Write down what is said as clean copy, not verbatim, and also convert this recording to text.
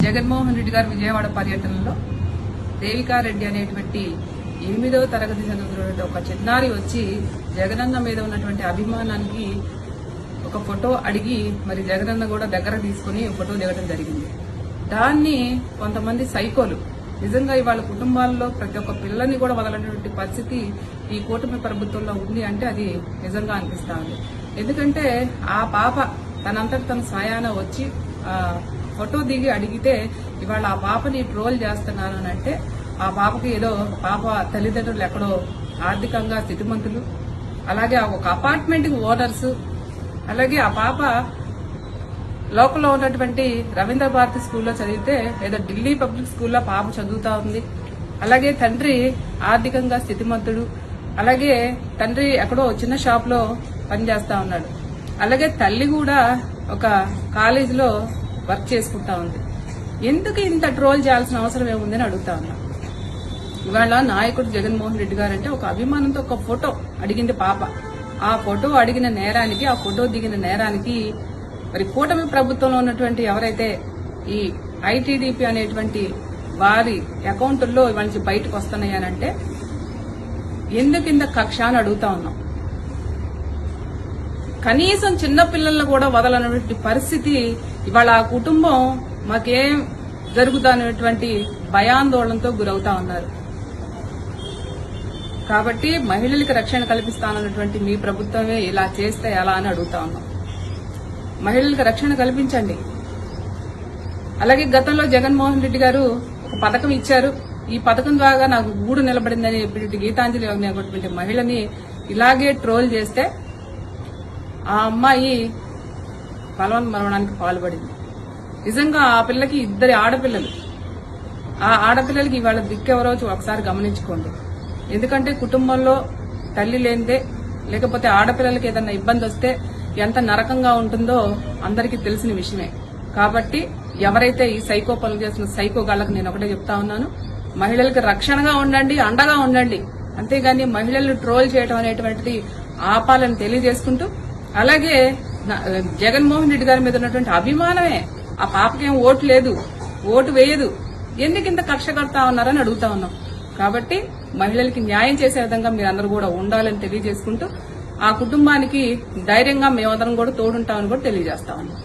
జగన్మోహన్ రెడ్డి గారు విజయవాడ పర్యటనలో దేవికారెడ్డి అనేటువంటి 8వ తరగతి చదువుతున్న ఒక చిన్నారి వచ్చి జగనన్న మీద ఉన్నటువంటి అభిమానానికి ఒక ఫోటో అడిగి మరి జగనన్న కూడా దగ్గర తీసుకుని ఫోటో దిగడం జరిగింది. దాన్ని కొంతమంది సైకోలు నిజంగా ఇవాళ కుటుంబాల్లో ప్రతి ఒక్క పిల్లని కూడా వదలనటువంటి పరిస్థితి ఈ కూటమి ప్రభుత్వంలో ఉంది అంటే అది నిజంగా అనిపిస్తా ఉంది. ఎందుకంటే ఆ పాప తనంతటి తన స్వయాన వచ్చి ఫోటో దిగి అడిగితే ఇవాళ ఆ పాపని ట్రోల్ చేస్తున్నాను అని అంటే ఆ పాపకి ఏదో పాప తల్లిదండ్రులు ఎక్కడో ఆర్థికంగా స్థితిమంతులు, అలాగే ఒక అపార్ట్మెంట్ కి ఓనర్స్, అలాగే ఆ పాప లోకల్లో ఉన్నటువంటి రవీంద్ర భారతి స్కూల్లో చదివితే ఏదో ఢిల్లీ పబ్లిక్ స్కూల్లో పాప చదువుతా ఉంది. అలాగే తండ్రి ఆర్థికంగా స్థితిమంతుడు, అలాగే తండ్రి ఎక్కడో చిన్న షాప్ లో పనిచేస్తా ఉన్నాడు. అలాగే తల్లి కూడా ఒక కాలేజీలో వర్క్ చేసుకుంటా ఉంది. ఎందుకు ఇంత ట్రోల్ చేయాల్సిన అవసరం ఏముందని అడుగుతా ఉన్నా. ఇవాళ నాయకుడు జగన్మోహన్ రెడ్డి గారు అంటే ఒక అభిమానంతో ఒక ఫోటో అడిగింది పాప. ఆ ఫోటో అడిగిన నేరానికి, ఆ ఫోటో దిగిన నేరానికి మరి కూటమి ప్రభుత్వంలో ఉన్నటువంటి ఎవరైతే ఈ ఐటీడీపీ అనేటువంటి వారి అకౌంట్లో ఇవాళ బయటకు వస్తున్నాయనంటే ఎందుకు ఇంత కక్ష అని అడుగుతా ఉన్నాం. కనీసం చిన్నపిల్లలను కూడా వదలనటువంటి పరిస్థితి ఇవాళ ఆ కుటుంబం మాకేం జరుగుతానటువంటి భయాందోళనతో గురవుతా ఉన్నారు. కాబట్టి మహిళలకు రక్షణ కల్పిస్తానన్నటువంటి మీ ప్రభుత్వమే ఇలా చేస్తే ఎలా అని అడుగుతా ఉన్నాం. మహిళలకు రక్షణ కల్పించండి. అలాగే గతంలో జగన్మోహన్ రెడ్డి గారు ఒక పథకం ఇచ్చారు. ఈ పథకం ద్వారా నాకు గూడు నిలబడిందని చెప్పి గీతాంజలి అనేటువంటి మహిళని ఇలాగే ట్రోల్ చేస్తే ఆ అమ్మాయి బలవన్ మరణానికి పాల్పడింది. నిజంగా ఆ పిల్లకి 2 ఆడపిల్లలు. ఆ ఆడపిల్లలకి ఇవాళ దిక్కెవరో ఒకసారి గమనించుకోండి. ఎందుకంటే కుటుంబంలో తల్లి లేనిదే, లేకపోతే ఆడపిల్లలకి ఏదన్నా ఇబ్బంది వస్తే ఎంత నరకంగా ఉంటుందో అందరికీ తెలిసిన విషయమే. కాబట్టి ఎవరైతే ఈ సైకో పనులు చేస్తున్న సైకో గాళ్లకు నేను ఒకటే చెప్తా ఉన్నాను, మహిళలకు రక్షణగా ఉండండి, అండగా ఉండండి. అంతేగాని మహిళలను ట్రోల్ చేయడం అనేటువంటిది ఆపాలని తెలియజేసుకుంటూ, అలాగే జగన్మోహన్ రెడ్డి గారి మీద ఉన్నటువంటి అభిమానమే ఆ పాపకేం ఓటు లేదు, ఓటు వేయదు, ఎందుకు ఇంత కక్ష కడతా ఉన్నారని అడుగుతా ఉన్నాం. కాబట్టి మహిళలకి న్యాయం చేసే విధంగా మీరందరూ కూడా ఉండాలని తెలియజేసుకుంటూ ఆ కుటుంబానికి ధైర్యంగా మేమందరం కూడా తోడుంటామని కూడా తెలియజేస్తా ఉన్నాం.